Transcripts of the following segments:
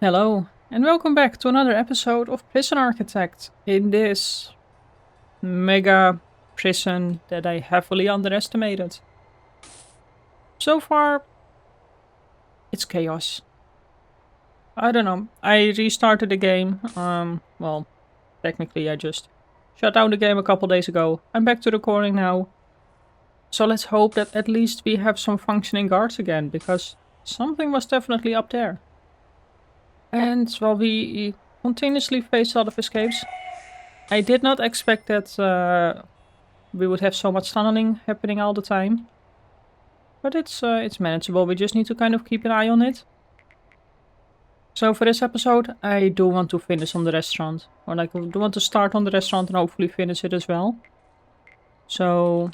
Hello, and welcome back to another episode of Prison Architect in this mega prison that I heavily underestimated. So far, it's chaos. I don't know. I restarted the game. Well, technically, I just shut down the game a couple days ago. I'm back to recording now. So let's hope that at least we have some functioning guards again, because something was definitely up there. And while we continuously face a lot of escapes, I did not expect that we would have so much tunneling happening all the time. But it's manageable. We just need to kind of keep an eye on it. So for this episode, I do want to finish on the restaurant. Or like, I do want to start on the restaurant and hopefully finish it as well. So,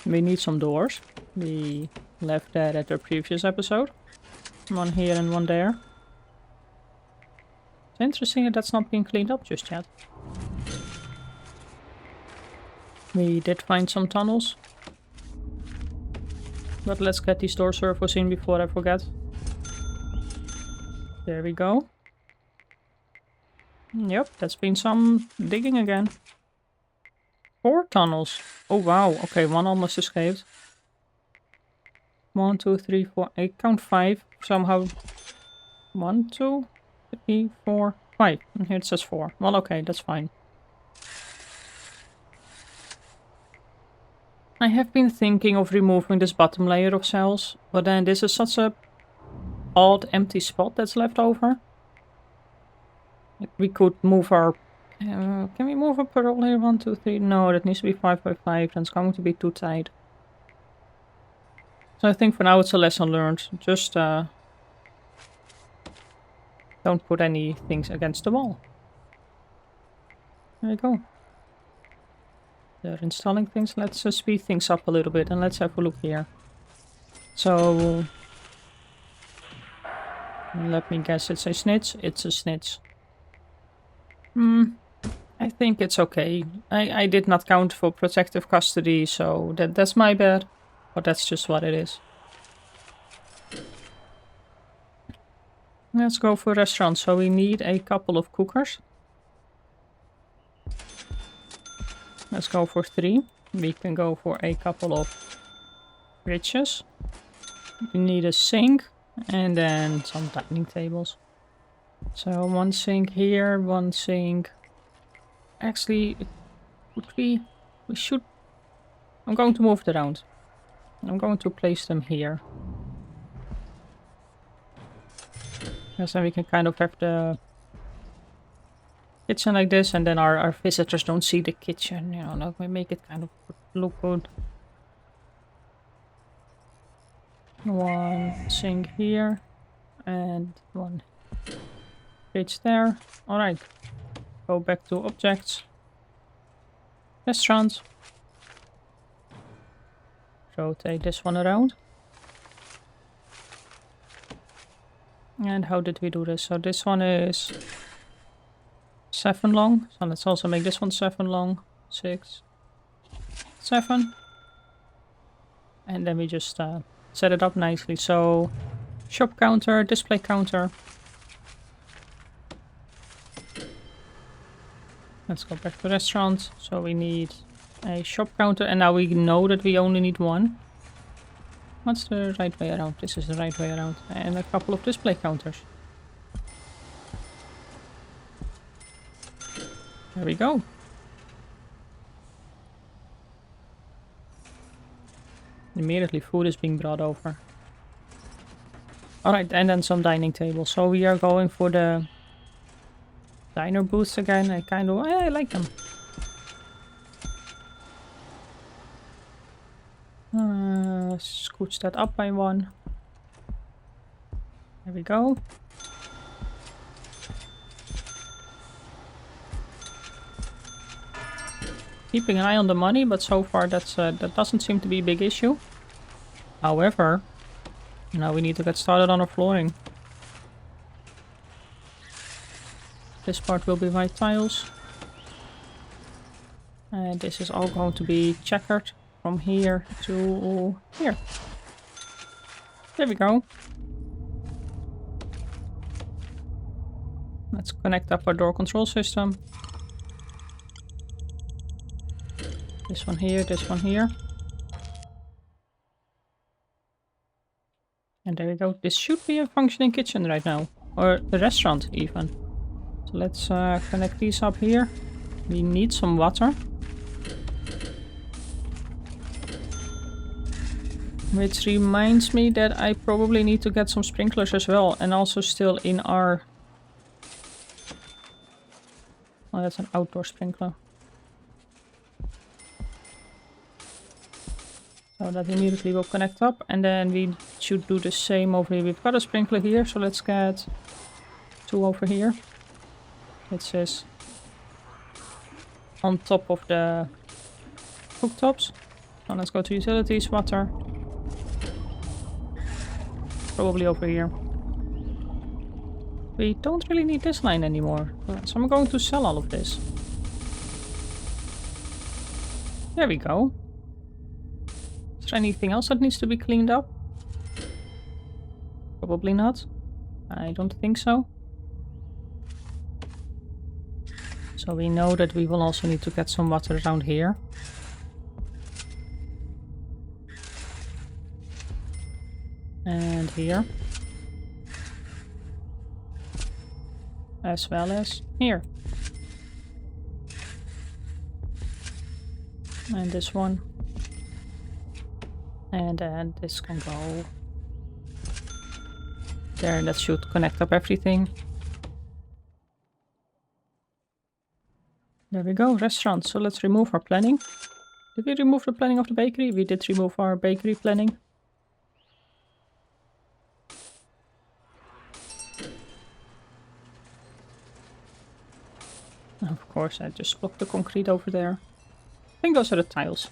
we need some doors. We left that at the previous episode. One here and one there. It's interesting that that's not being cleaned up just yet. We did find some tunnels. But let's get these door servos in before I forget. There we go. Yep, that's been some digging again. 4 tunnels. Oh wow, okay, one almost escaped. 1, 2, 3, 4, I count 5 somehow. 1, 2, 3, 4, 5. And here it says 4. Well, okay, that's fine. I have been thinking of removing this bottom layer of cells, but then this is such a odd empty spot that's left over. We could move our... can we move a parole here? 1, 2, 3? No, that needs to be 5 by 5. That's going to be too tight. So I think for now it's a lesson learned. Just don't put any things against the wall. There you go. They're installing things. Let's speed things up a little bit and let's have a look here. So... let me guess, it's a snitch? It's a snitch. I think it's okay. I did not count for protective custody, so that's my bad. But that's just what it is. Let's go for restaurants. So we need a couple of cookers. Let's go for 3. We can go for a couple of fridges. We need a sink. And then some dining tables. So 1 sink here, 1 sink. Actually, we should... I'm going to move it around. I'm going to place them here. Because then we can kind of have the kitchen like this, and then our visitors don't see the kitchen. You know, like we make it kind of look good. 1 sink here, and 1 fridge there. Alright, go back to objects. Restaurant. Rotate this one around. And how did we do this? So this one is 7 long. So let's also make this one 7 long. 6, 7. And then we just set it up nicely. So shop counter, display counter. Let's go back to restaurant. So we need a shop counter, and now we know that we only need 1. What's the right way around? This is the right way around. And a couple of display counters. There we go. Immediately food is being brought over. Alright, and then some dining tables. So we are going for the diner booths again. I like them. Scooch that up by 1. There we go. Keeping an eye on the money, but so far that doesn't seem to be a big issue. However, now we need to get started on our flooring. This part will be white tiles. And this is all going to be checkered from here to here. There we go. Let's connect up our door control system. This one here, this one here. And there we go. This should be a functioning kitchen right now. Or a restaurant even. So let's connect these up here. We need some water. Which reminds me that I probably need to get some sprinklers as well. And also still in our... Oh, that's an outdoor sprinkler. So that immediately will connect up. And then we should do the same over here. We've got a sprinkler here, so let's get 2 over here. It says on top of the cooktops. So let's go to utilities, water. Probably over here. We don't really need this line anymore. So I'm going to sell all of this. There we go. Is there anything else that needs to be cleaned up? Probably not. I don't think so. So we know that we will also need to get some water around here. And here. As well as here. And this one. And then this can go there, and that should connect up everything. There we go, restaurant. So let's remove our planning. Did we remove the planning of the bakery? We did remove our bakery planning. Of course, I just blocked the concrete over there. I think those are the tiles.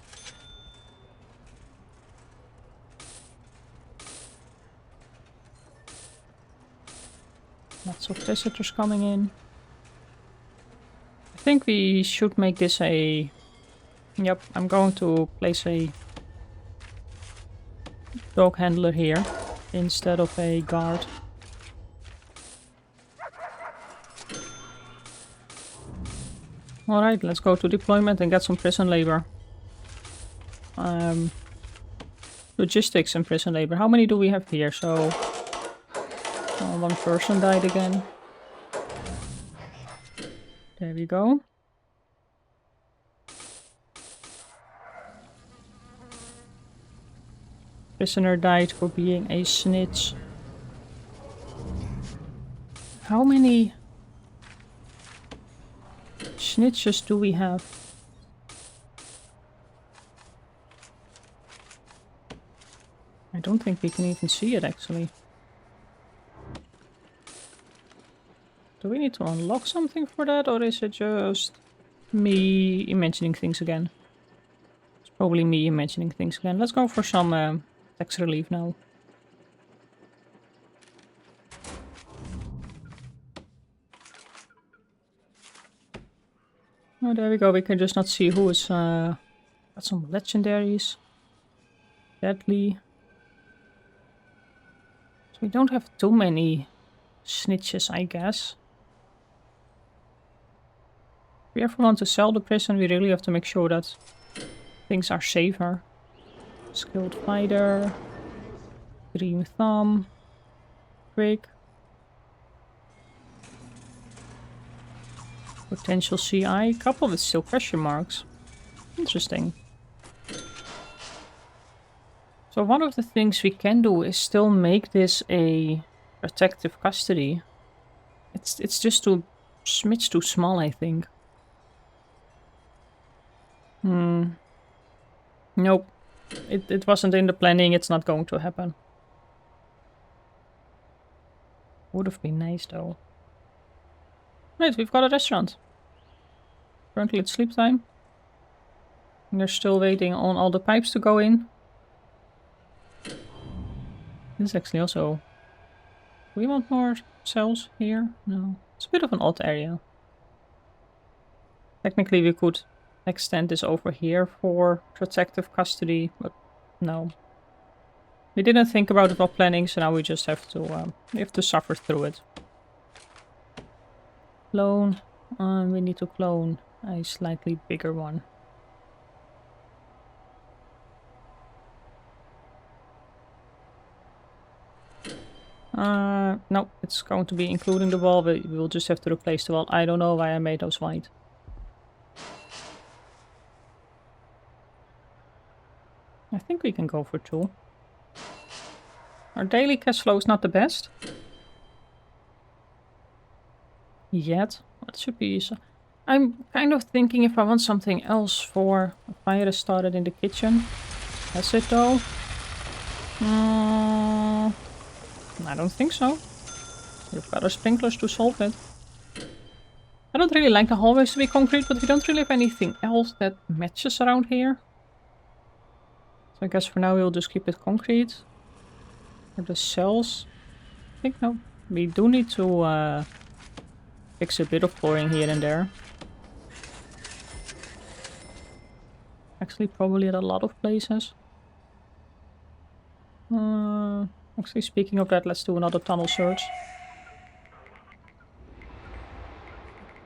Lots of visitors coming in. I think we should make this a... Yep, I'm going to place a dog handler here instead of a guard. Alright, let's go to deployment and get some prison labor. Logistics and prison labor. How many do we have here? So... Oh, 1 person died again. There we go. Prisoner died for being a snitch. How many snitches do we have? I don't think we can even see it actually. Do we need to unlock something for that, or is it just me imagining things again? It's probably me imagining things again. Let's go for some tax relief now. Oh, there we go. We can just not see who is... got some legendaries. Deadly. So we don't have too many snitches, I guess. If we ever want to sell the prison, we really have to make sure that things are safer. Skilled fighter. Green thumb. Quick. Potential CI. Couple with still question marks. Interesting. So one of the things we can do is still make this a protective custody. It's just too smidge too small, I think. Nope. It wasn't in the planning, it's not going to happen. Would have been nice though. Right, we've got a restaurant. Currently it's sleep time. And they're still waiting on all the pipes to go in. This is actually also... Do we want more cells here? No. It's a bit of an odd area. Technically we could extend this over here for protective custody, but no. We didn't think about it while planning, so now we just have to suffer through it. Clone. We need to clone a slightly bigger one. No, it's going to be including the wall, but we'll just have to replace the wall. I don't know why I made those white. I think we can go for 2. Our daily cash flow is not the best. Yet. It should be... I'm kind of thinking if I want something else for a fire is started in the kitchen. That's it though. I don't think so. We've got our sprinklers to solve it. I don't really like the hallways to be concrete, but we don't really have anything else that matches around here. So I guess for now we'll just keep it concrete. For the cells, I think no. We do need to fix a bit of flooring here and there. Actually, probably at a lot of places. Actually, speaking of that, let's do another tunnel search.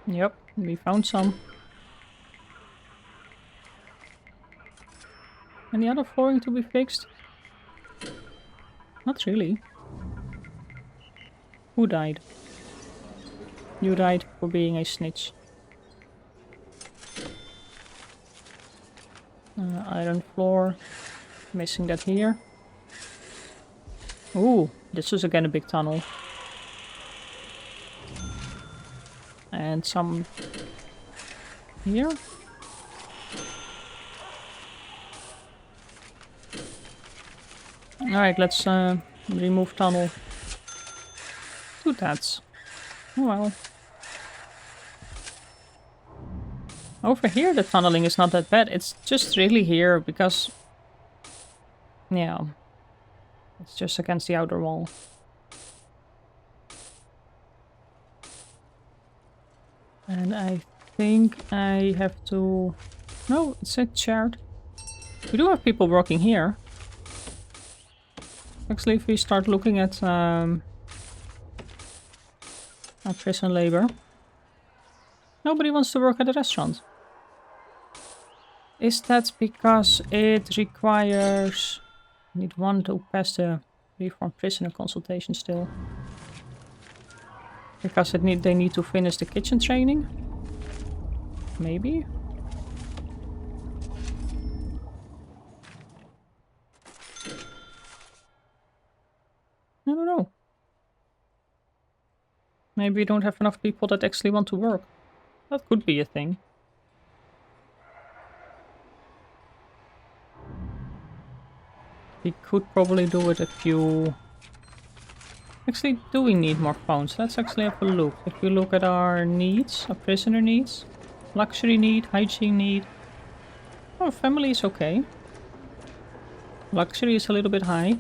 Yep, we found some. Any other flooring to be fixed? Not really. Who died? You died for being a snitch. Iron floor. Missing that here. Ooh, this is again a big tunnel. And some here. Alright, let's remove tunnel. 2 tats. Oh well. Over here the tunneling is not that bad. It's just really here because... yeah. It's just against the outer wall. And I think I have to... no, it's a shared. We do have people working here. Actually, if we start looking at our prison labor, nobody wants to work at the restaurant. Is that because it requires... I need 1 to pass the reformed prisoner consultation still. Because they need to finish the kitchen training? Maybe? I don't know. Maybe we don't have enough people that actually want to work. That could be a thing. We could probably do with a few... actually, do we need more phones? Let's actually have a look. If we look at our needs, our prisoner needs, luxury need, hygiene need. Oh, family is okay. Luxury is a little bit high.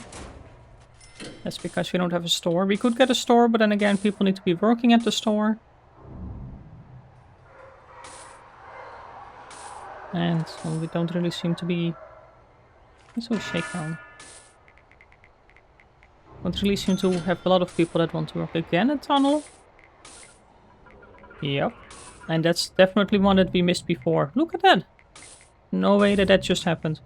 That's because we don't have a store. We could get a store, but then again, people need to be working at the store. And well, we don't really seem to be... let's do a shakedown. Don't really seem to have a lot of people that want to work again at tunnel. Yep. And that's definitely one that we missed before. Look at that. No way that just happened.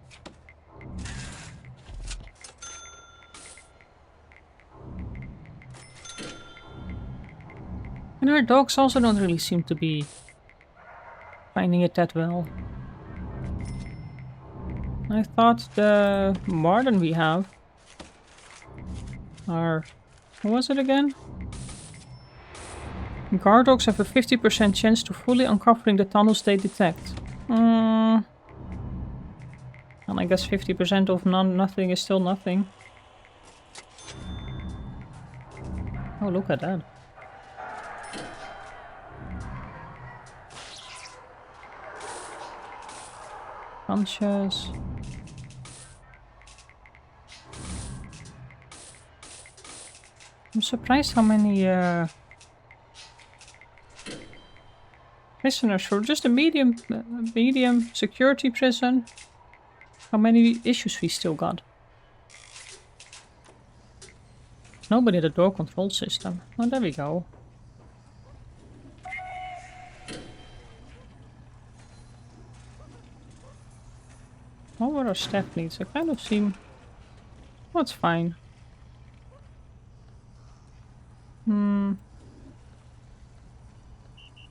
And our dogs also don't really seem to be finding it that well. I thought the warden we have are... what was it again? Guard dogs have a 50% chance to fully uncovering the tunnels they detect. And I guess 50% of nothing is still nothing. Oh, look at that. Conscious. I'm surprised how many prisoners for just a medium security prison. How many issues we still got? Nobody at the door control system. Oh, there we go. what our staff needs? I kind of seem... Well, it's fine. Do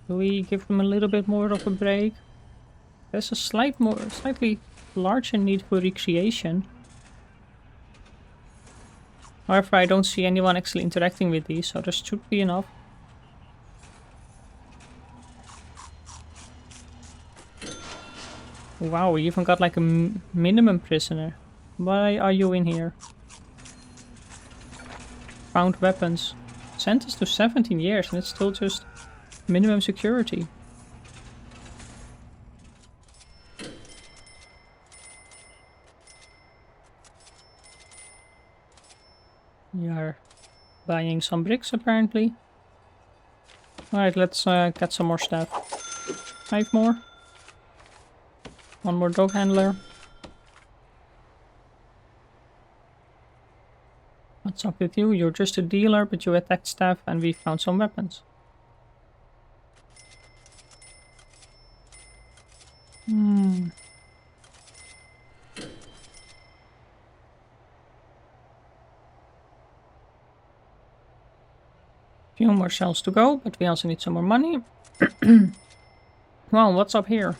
we give them a little bit more of a break? There's a slightly larger need for recreation. However, I don't see anyone actually interacting with these, so there should be enough. Wow, we even got like a minimum prisoner. Why are you in here? Found weapons. Sentenced to 17 years and it's still just minimum security. We are buying some bricks apparently. Alright, let's get some more stuff. 5 more. 1 more dog handler. What's up with you? You're just a dealer, but you attacked staff and we found some weapons. Few more cells to go, but we also need some more money. Well, what's up here?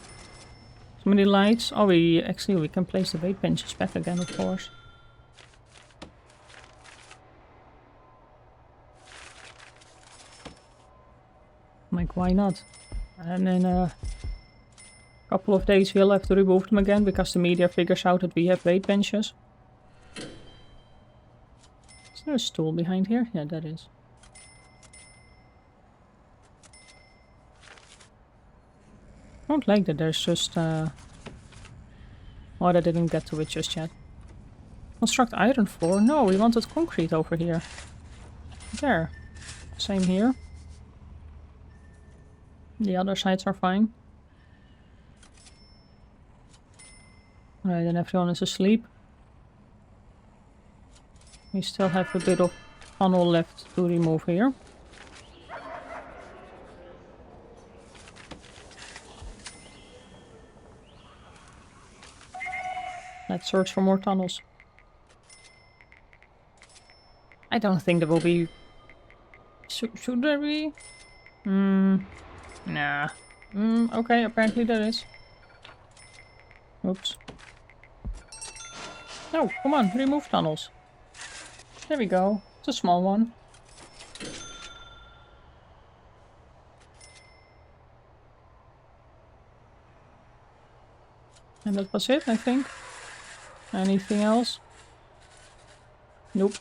So many lights. Oh, we can place the weight benches back again, of course. Like, why not? And in a couple of days we'll have to remove them again because the media figures out that we have weight benches. Is there a stool behind here? Yeah, that is. I don't like that there's just oh, I didn't get to it just yet. Construct iron floor? No, we wanted concrete over here. There. Same here. The other sides are fine. Alright, then everyone is asleep. We still have a bit of tunnel left to remove here. Let's search for more tunnels. I don't think there will be... Should there be? Nah. Okay, apparently there is. Oops. No, come on, remove tunnels. There we go. It's a small one. And that was it, I think. Anything else? Nope.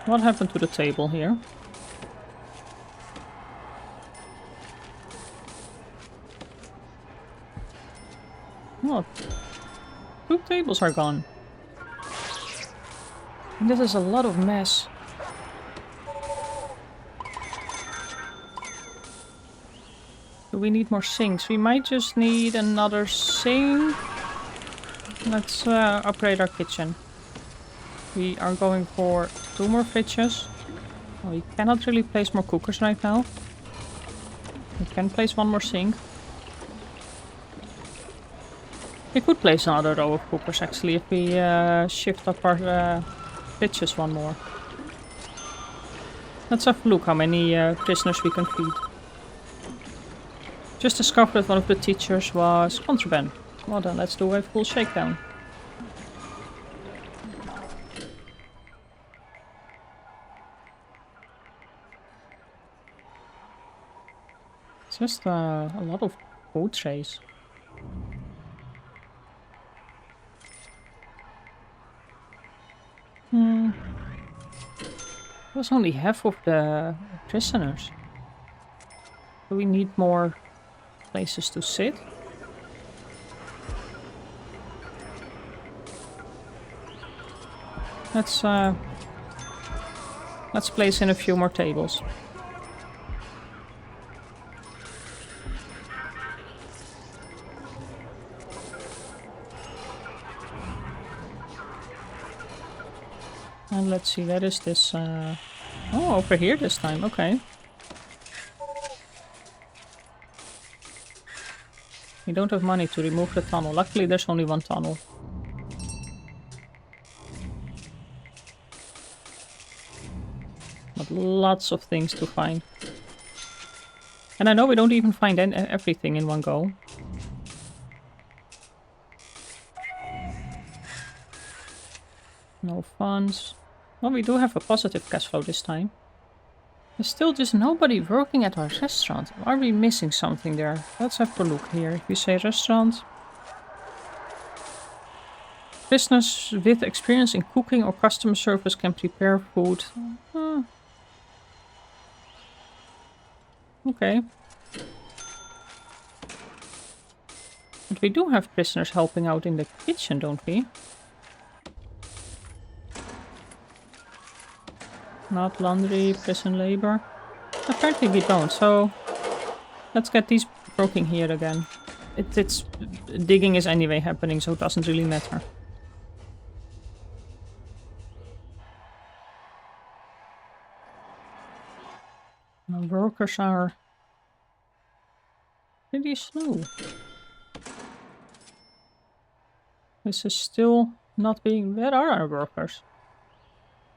What happened to the table here? What? 2 tables are gone. And this is a lot of mess. Do we need more sinks? We might just need another sink. Let's upgrade our kitchen. We are going for 2 more fridges. Well, we cannot really place more cookers right now. We can place 1 more sink. We could place another row of cookers actually if we shift up our fridges 1 more. Let's have a look how many prisoners we can feed. Just discovered that one of the teachers was contraband. Well then, let's do a full shakedown. It's just a lot of food trays. That's only half of the prisoners. Do we need more places to sit? Let's place in a few more tables. And let's see, where is this? Oh, over here this time, okay. We don't have money to remove the tunnel. Luckily, there's only one tunnel. But lots of things to find. And I know we don't even find everything in one go. No funds. Well, we do have a positive cash flow this time. There's still just nobody working at our restaurant. Are we missing something there? Let's have a look here. If we say restaurant. Prisoners with experience in cooking or customer service can prepare food. Okay. But we do have prisoners helping out in the kitchen, don't we? Not laundry, prison labor. Apparently we don't, so let's get these working here again. It's digging is anyway happening, so it doesn't really matter. Our workers are pretty slow. This is still not being... Where are our workers?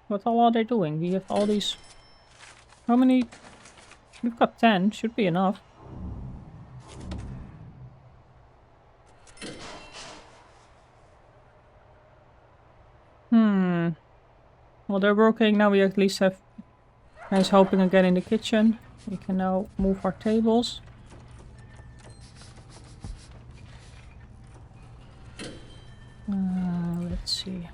What all are they doing? We have all these... How many? We've got 10. Should be enough. Well, they're working. Now we at least have guys helping again in the kitchen. We can now move our tables. Let's see.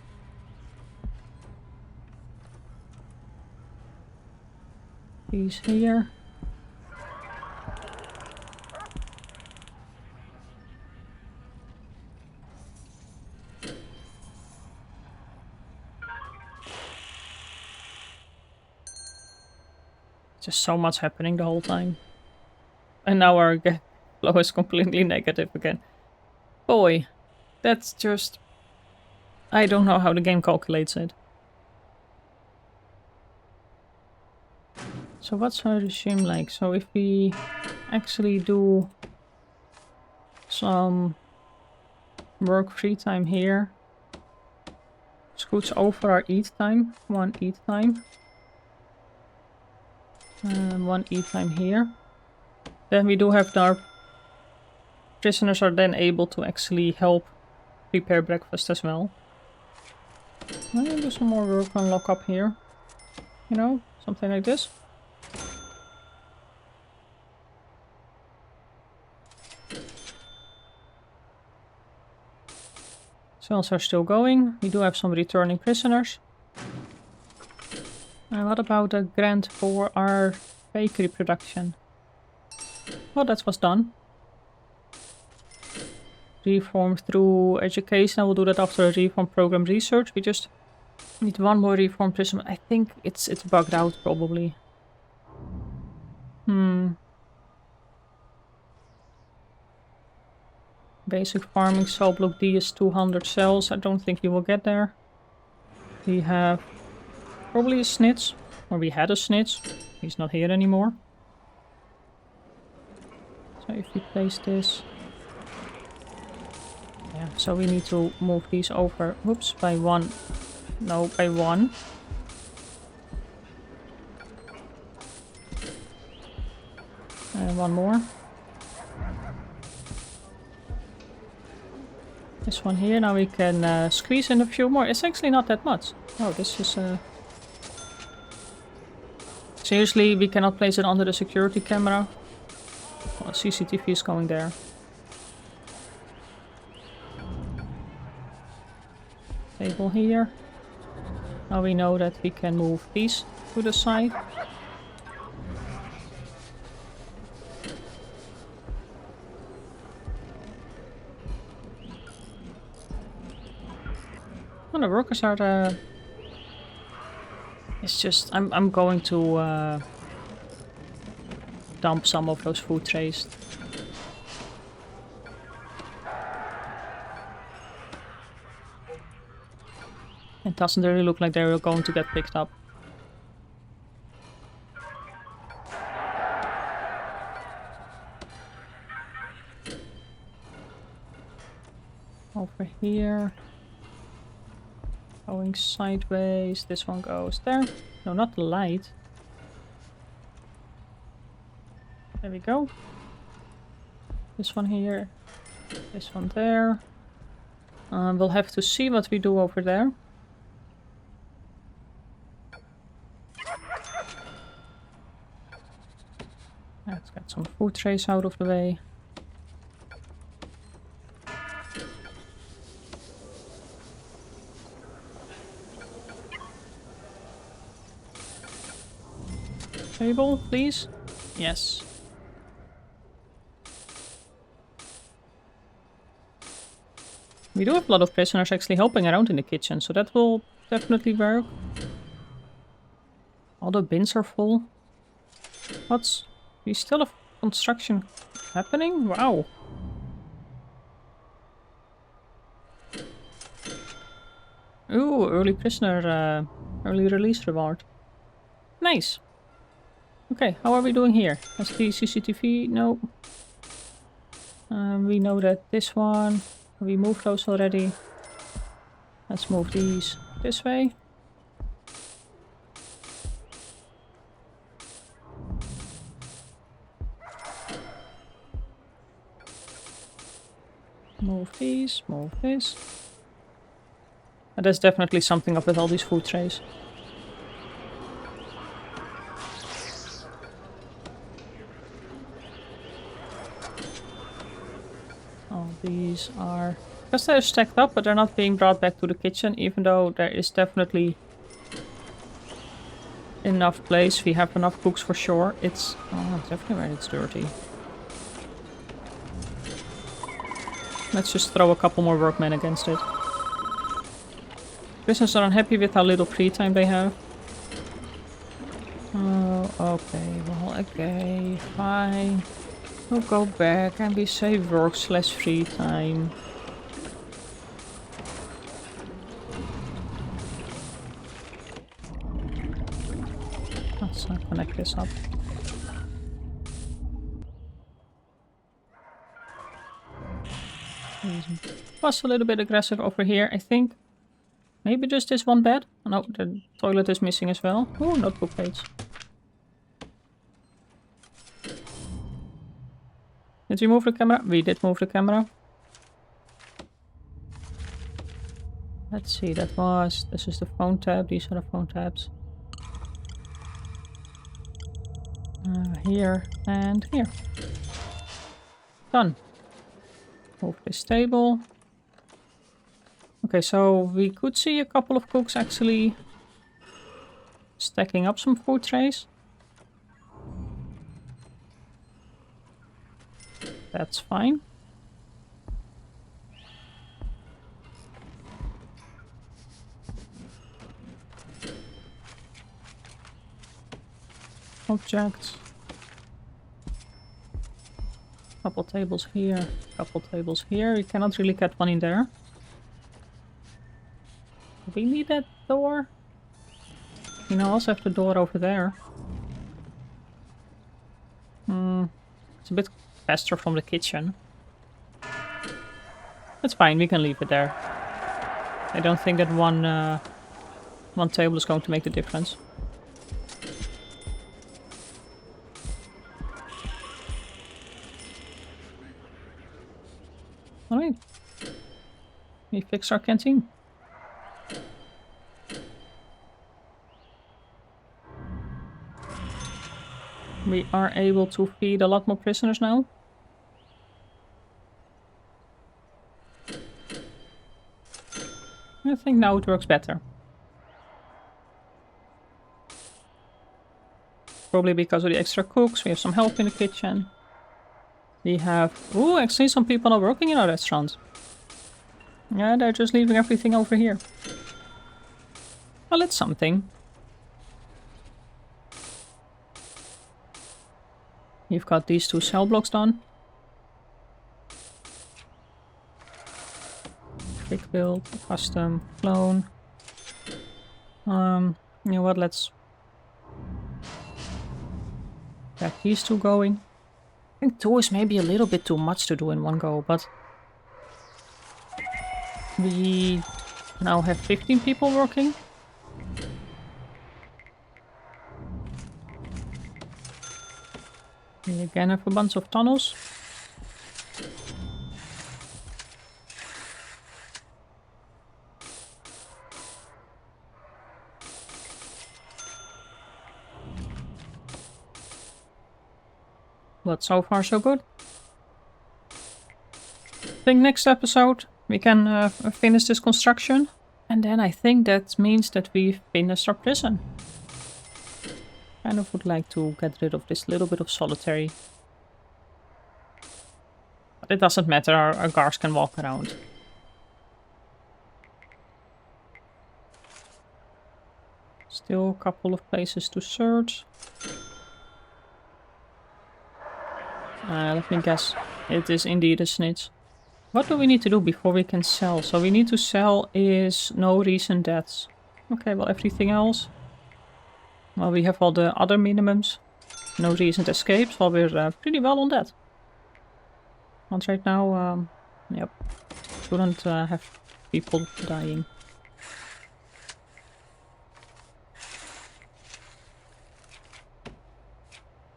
These here. Just so much happening the whole time. And now our flow is completely negative again. Boy, that's just... I don't know how the game calculates it. So what's our regime like? So if we actually do some work free time here, scoots over our eat time, 1 eat time. And 1 eat time here. Then we do have our prisoners are then able to actually help prepare breakfast as well. I'm gonna do some more work on lockup here. You know, something like this. Cells are still going. We do have some returning prisoners. And what about a grant for our bakery production? Well, that was done. Reform through education. I will do that after a reform program research. We just need one more reform prison. I think it's bugged out probably. Basic farming, cell block D is 200 cells. I don't think you will get there. We have probably a snitch. Or we had a snitch. He's not here anymore. So if we place this... Yeah, so we need to move these over, whoops, by 1. No, by 1. And 1 more. This one here, now we can squeeze in a few more. It's actually not that much. Oh, this is... Seriously, we cannot place it under the security camera. Well, CCTV is going there. Table here. Now we know that we can move these to the side. Well, the workers are it's just I'm going to dump some of those food trays. It doesn't really look like they're going to get picked up. Over here. Going sideways. This one goes there. No, not the light. There we go. This one here. This one there. We'll have to see what we do over there. Let's get some food trays out of the way. Table, please. Yes. We do have a lot of prisoners actually helping around in the kitchen, so that will definitely work. All the bins are full. What's... We still have construction happening? Wow. Ooh, early prisoner, early release reward. Nice. Okay, how are we doing here? SD CCTV? No. We know that this one... We moved those already. Let's move these this way. Move these, move this. And there's definitely something up with all these food trays. All these are... Because they're stacked up, but they're not being brought back to the kitchen, even though there is definitely enough place. We have enough cooks for sure. It's... Oh, definitely where it's dirty. Let's just throw a couple more workmen against it. Prisoners are unhappy with how little free time they have. Oh, okay. Well, okay. Fine. We'll go back and we say work/free time. Let's connect this up. Was a little bit aggressive over here, I think. Maybe just this one bed? Oh, no, the toilet is missing as well. Ooh, notebook page. Did we move the camera? We did move the camera. Let's see, that was... This is the phone tab, these are the phone tabs. Here and here. Done. Move this table. Okay, so we could see a couple of cooks actually stacking up some food trays. That's fine. Objects. Couple tables here, couple tables here. We cannot really get one in there. Do we need that door? You know, also have the door over there. It's a bit faster from the kitchen. That's fine, we can leave it there. I don't think that one table is going to make the difference. Alright. We fixed our canteen. We are able to feed a lot more prisoners now. I think now it works better. Probably because of the extra cooks. We have some help in the kitchen. We have... Ooh, actually some people are working in our restaurant. Yeah, they're just leaving everything over here. Well, it's something. You've got these two cell blocks done. Quick build, custom, clone. You know what, let's get these two going. I think 2 is maybe a little bit too much to do in one go, but we now have 15 people working. We again have a bunch of tunnels. But so far so good. I think next episode we can finish this construction. And then I think that means that we've finished our prison. Kind of would like to get rid of this little bit of solitary. But it doesn't matter, our guards can walk around. Still a couple of places to search. Let me guess, it is indeed a snitch. What do we need to do before we can sell? So we need to sell is no recent deaths. Okay, well everything else. Well, we have all the other minimums. No recent escapes. Well, we're pretty well on that. And right now, yep, shouldn't have people dying.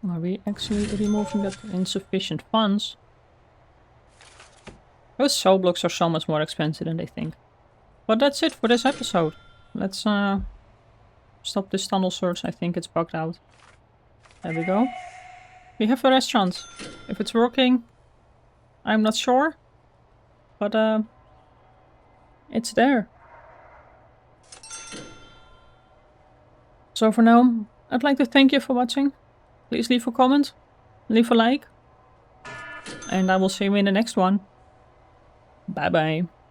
Are we actually removing that insufficient funds? Those cellblocks are so much more expensive than they think. But that's it for this episode. Let's stop this tunnel search. I think it's bugged out. There we go. We have a restaurant. If it's working, I'm not sure. But it's there. So for now, I'd like to thank you for watching. Please leave a comment, leave a like. And I will see you in the next one. Bye bye.